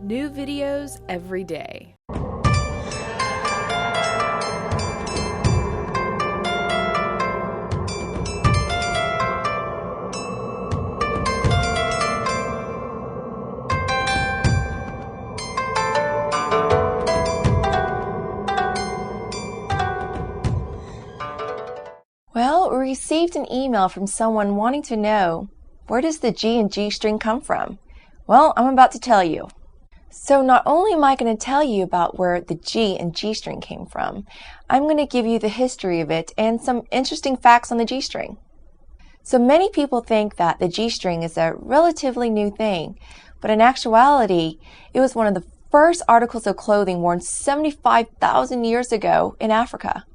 New videos every day. Well, we received an email from someone wanting to know, where does the G and G string come from? Well, I'm about to tell you. So not only am I going to tell you about where the G and G string came from, I'm going to give you the history of it and some interesting facts on the G string. So many people think that the G string is a relatively new thing, but in actuality, it was one of the first articles of clothing worn 75,000 years ago in Africa.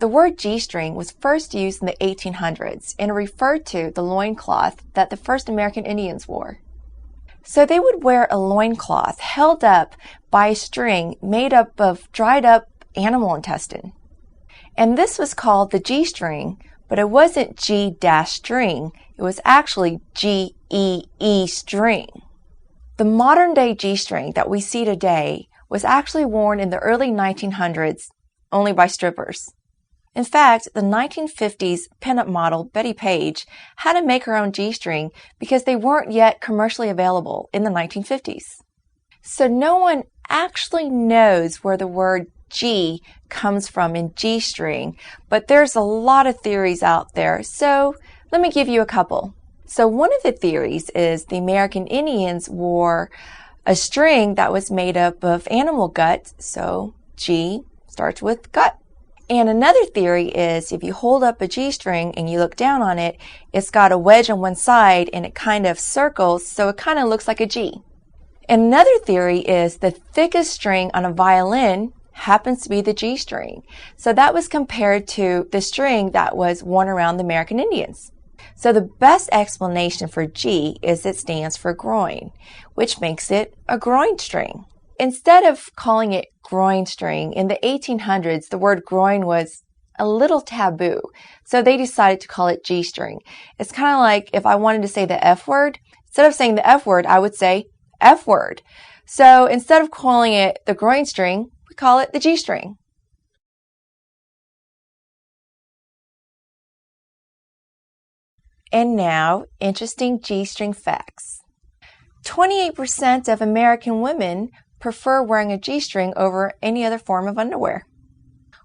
The word G-string was first used in the 1800s and referred to the loincloth that the first American Indians wore. So they would wear a loincloth held up by a string made up of dried up animal intestine. And this was called the G-string, but it wasn't G-string, it was actually G-E-E string. The modern day G-string that we see today was actually worn in the early 1900s only by strippers. In fact, the 1950s pinup model Betty Page had to make her own G-string because they weren't yet commercially available in the 1950s. So no one actually knows where the word G comes from in G-string, but there's a lot of theories out there, so let me give you a couple. So one of the theories is the American Indians wore a string that was made up of animal gut, so G starts with gut. And another theory is if you hold up a G-string and you look down on it, it's got a wedge on one side and it kind of circles, so it kind of looks like a G. And another theory is the thickest string on a violin happens to be the G-string. So that was compared to the string that was worn around the American Indians. So the best explanation for G is it stands for groin, which makes it a groin string. Instead of calling it groin string, in the 1800s, the word groin was a little taboo, so they decided to call it G-string. It's kind of like if I wanted to say the F word, instead of saying the F word, I would say F word. So instead of calling it the groin string, we call it the G-string. And now, interesting G-string facts. 28% of American women prefer wearing a G-string over any other form of underwear.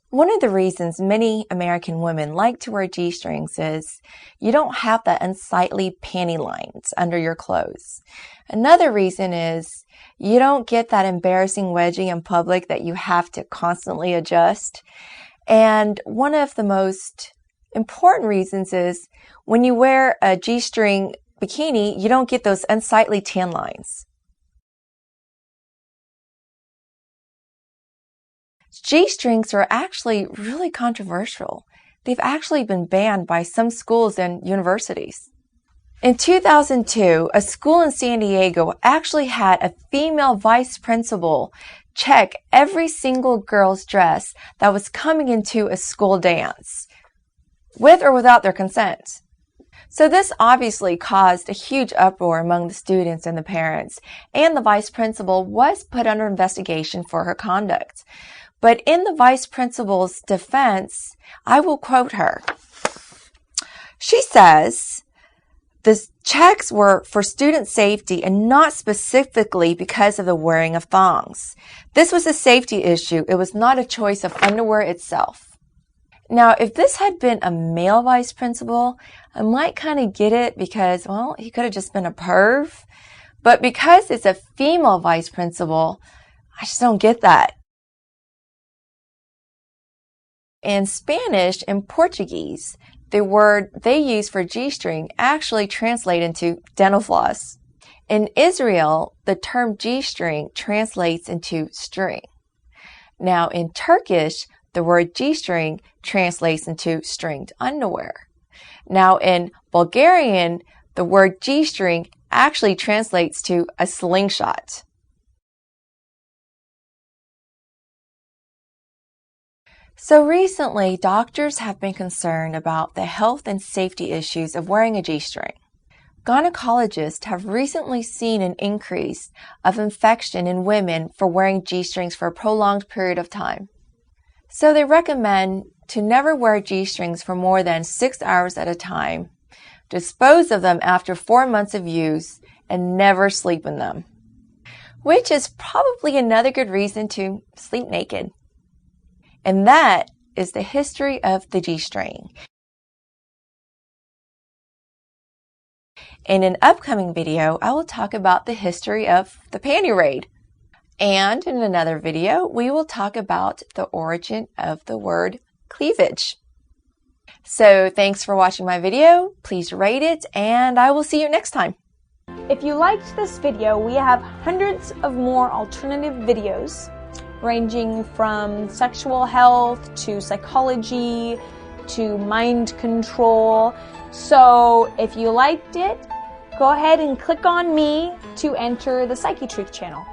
One of the reasons many American women like to wear G-strings is you don't have that unsightly panty lines under your clothes. Another reason is you don't get that embarrassing wedgie in public that you have to constantly adjust. And one of the most important reasons is when you wear a G-string bikini, you don't get those unsightly tan lines. G-strings are actually really controversial. They've actually been banned by some schools and universities. In 2002, a school in San Diego actually had a female vice principal check every single girl's dress that was coming into a school dance, with or without their consent. So this obviously caused a huge uproar among the students and the parents, and the vice principal was put under investigation for her conduct. But in the vice principal's defense, I will quote her. She says, the checks were for student safety and not specifically because of the wearing of thongs. This was a safety issue. It was not a choice of underwear itself. Now, if this had been a male vice principal, I might kind of get it because, well, he could have just been a perv. But because it's a female vice principal, I just don't get that. In Spanish and Portuguese, the word they use for G-string actually translates into dental floss. In Israel, the term G-string translates into string. Now, in Turkish, the word G-string translates into stringed underwear. Now, in Bulgarian, the word G-string actually translates to a slingshot. So recently, doctors have been concerned about the health and safety issues of wearing a G-string. Gynecologists have recently seen an increase of infection in women for wearing G-strings for a prolonged period of time. So they recommend to never wear G-strings for more than 6 hours at a time, dispose of them after 4 months of use, and never sleep in them. Which is probably another good reason to sleep naked. And that is the history of the G-string. In an upcoming video, I will talk about the history of the panty raid. And in another video, we will talk about the origin of the word cleavage. So thanks for watching my video. Please rate it, and I will see you next time. If you liked this video, we have hundreds of more alternative videos ranging from sexual health to psychology to mind control. So if you liked it, go ahead and click on me to enter the Psychetruth channel.